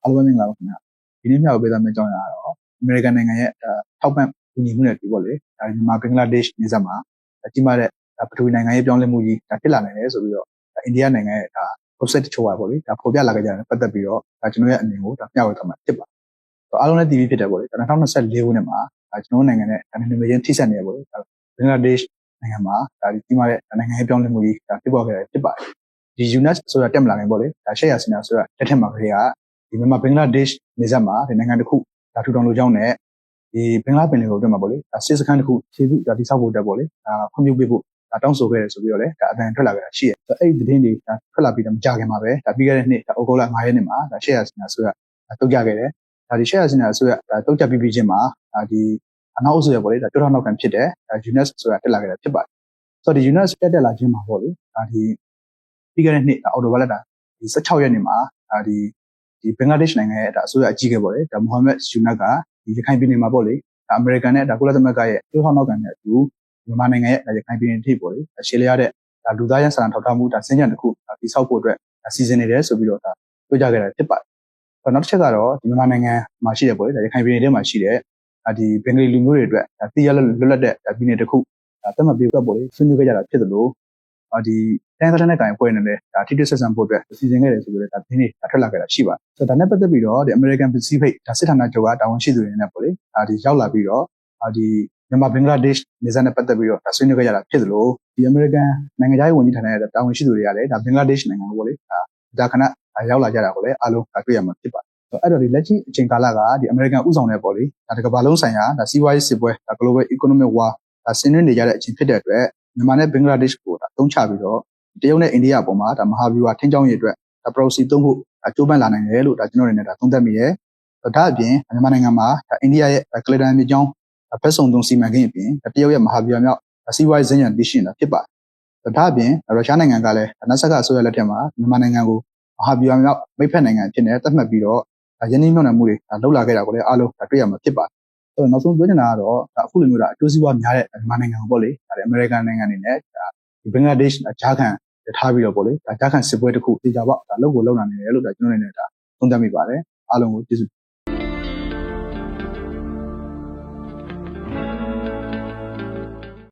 အားလုံးမင်္ဂလာပါခင်ဗျာဒီနေ့မျှဝေပေးသွားမယ့်အကြောင်းအရာကတော့အမေရိကန်နိုင်ငံရဲ့ထောက်ပံ့ကူညီမှုနဲ့တူပေါ့လေဒါမြန်မာဘင်္ဂလားဒေ့ရှ်နေဆက်မှာကြီးမားတဲ့ပထဝီနိုင်ငံရေးပြောင်းလဲမှုကြီးဖြစ်လာနိုင်တယ်ဆိုပြီးတော့အိန္ဒိယနိုင်ငံရဲ့website တချို့ပါပေါ့လေပေါ်ပြလာကြတဲ့ပတ်သက်ပြီးတော့ကျွန်တော်ရဲ့အမြင်ကိုမျှဝေသွားမှာဖြစ်ပါတယ်အားလုံးလည်းသိပြီးဖြစ်တယ်ပေါ့လေ2024ခုနှစ်မှာကျွန်တော်နိုင်ငံနဲ့နာမည်ချင်းထိစပ်နေရပေါ့လေဘင်္ဂလားဒေ့ရှ်နိုင်ငံမှာကြီးမားတဲ့နိုင်ငံရေးပြောင်းလဲမှုကြီးဖြစ်ပေါ်ခဲ့တာဖြစ်ပါတယ်ဒီ UNES ဆိုတာတက်မလာနိုင်ပေါ့လေရှက်ရစင်နာဆိုတာတက်ထက်မှာခရေကဒီမြန်မာဘင်္ဂလားဒေ့ရှ်နေဆက်မှာဒီနိုင်ငံတစ်ခုထူထောင်လိုကြောင်းနဲ့ဒီဘင်္ဂလားပင်လယ်ကိုအတွင်းမှာပေါ့လေစစ်စခန်းတစ်ခုခြေပြုတိစောက်ဖို့တက်ပေါ့လေခွင့်ပြုပေးဖို့တောင်းဆိုခဲ့တယ်ဆိုပြီးတော့လည်းအတန်ထွက်လာကြတာရှိတယ်အဲ့ဒီသတင်းတွေထွက်လာပြီးတော့မကြခင်မှာပဲပြီးခဲ့တဲ့နှစ်ဩဂုတ်လ9ရက်နေ့မှာရှက်ရစင်နာဆိုတာတုတ်ကြခဲ့တယ်ဒီရှက်ရစင်နာဆိုတာတုတ်ကြပြီးချင်းမှာဒီအနောက်အစိုးရပေါ့လေကျောထောက်နောက်ခံဖြစ်တဲ့ UNES ဆိုတာတက်လာခဲ့တာဖြစ်ပါတယ်ဆိုတော့ဒီ UNES တက်လာခြင်းမှာပေါ့လေဒီပြီးခဲ့တဲ့နှစ်အော်တိုဘာလဒီ16ရက်နေ့မှာဒီဘင်္ဂလားဒေ့ရှ်နိုင်ငံရဲ့အစိုးရအကြီးအကဲပေါ့လေမိုဟာမက်ယူနတ်ကဒီရခိုင်ပြည်နယ်မှာပေါ့လေအမေရိကန်နဲ့ကုလသမဂ္ဂရဲ့ကျောထောက်နောက်ခံတဲ့အတူမြန်မာနိုင်ငံရဲ့ရခိုင်ပြည်နယ်ထိပေါ့လေရှေ့လျားတဲ့လူသားရင်းစာနာထောက်ထားမှုစင်ကြံတစ်ခုတိစောက်ဖို့အတွက်စီစဉ်နေတယ်ဆိုပြီးတော့ပြောကြခဲ့တာဖြစ်ပါတယ်နောက်တစ်ချက်ကတော့ဒီမြန်မာနိုင်ငံမှာရှိတယ်ပေါ့လေရခိုင်ပြည်နယ်ထဲမှာရှိတဲ့ဒီဘင်္ဂလီလူမျိုးတွေအတွက်တည်ရလွတ်လပ်တဲ့ပြည်နယ်တစ်ခုသတ်မှတ်ပြီးတော့ပေါ့လေဆွေးနွေးခဲ့ကြတာဖြစ်သလိုဒီတိုင်းသားနဲ့တိုင်ပွဲနေတယ်ထိတွေ့ဆက်ဆံဖို့အတွက်စီစဉ်ခဲ့တယ်ဆိုပြီးတော့ဒီနေ့ထွက်လာခဲ့တာရှိပါတယ်ဆိုတော့ဒါနဲ့ပတ်သက်ပြီးတော့ဒီ American Pacific စစ်ဌာနချုပ်ကတာဝန်ရှိသူတွေနဲ့ပေါ့လေဒီရောက်လာပြီးတော့ဒီမြန်မာဘင်္ဂလားဒေ့ရှ်နေဆက်နဲ့ပတ်သက်ပြီးတော့ဆွေးနွေးခဲ့ကြတာဖြစ်သလိုဒီ American နိုင်ငံသားရေးဝန်ကြီးဌာနရဲ့တာဝန်ရှိသူတွေကလည်းဘင်္ဂလားဒေ့ရှ်နိုင်ငံကိုပေါ့လေဒါခဏရောက်လာကြတာကိုလည်းအားလုံးတွေ့ရမှာဖြစ်ပါတယ်အဲ့တော့ဒီလက်ရှိအချိန်ကာလကဒီ American ဥဆောင်တဲ့ပေါ့လေဒီကမ္ဘာလုံးဆိုင်ရာစီးပွားရေးစစ်ပွဲ Global Economic War ဆင်နွှဲနေကြတဲ့အချိန်ဖြစ်တဲ့အတွက်မြန်မာနဲ့ဘင်္ဂလားဒေ့ရှ်ကိုတုံးချပြီးတော့တရုတ်နဲ့အိန္ဒိယအပေါ်မှာမဟာဗျူဟာထင်းချောင်းရေးအတွက်proxy သုံးဖို့ကြိုးပမ်းလာနိုင်တယ်လို့ကျွန်တော်တို့အနေနဲ့သုံးသပ်မိတယ်။ဒါအပြင်မြန်မာနိုင်ငံမှာအိန္ဒိယရဲ့ကလဒန်မြေကျောင်းဖက်ဆောင်သုံးစီမံကိန်းအပြင်တရုတ်ရဲ့မဟာဗျူဟာမြောက်စီးပွားရေးဇင်းရံတည်ရှိနေတာဖြစ်ပါတယ်။ဒါအပြင်ရုရှားနိုင်ငံကလည်းနတ်ဆက်ကအစိုးရလက်ထက်မှာမြန်မာနိုင်ငံကိုမဟာဗျူဟာမြောက်မိတ်ဖက်နိုင်ငံဖြစ်နေသတ်မှတ်ပြီးတော့ယင်းနှိမ့်မြှုပ်နှံမှုတွေလှုပ်လာခဲ့တာကိုလည်းအားလုံးတွေ့ရမှာဖြစ်ပါတယ်။ဆိုတော့နောက်ဆုံးပြောချင်တာကတော့အခုလိုမျိုးအကျိုးစီးပွားများတဲ့မြန်မာနိုင်ငံကိုပေါ့လေအမေရိကန်နိုင်ငံအနေနဲ့ဒီဘင်္ဂလားဒေ့ရှ်ဂျာခံထားပြီးတော့ပေါ့လေဂျာခံစစ်ပွဲတစ်ခုတေချာပေါက်လုပ်ကိုလုပ်နိုင်တယ်လို့ကျွန်တော်အနေနဲ့သုံးသပ်မိပါတယ်အားလုံးကိုကျေးဇူး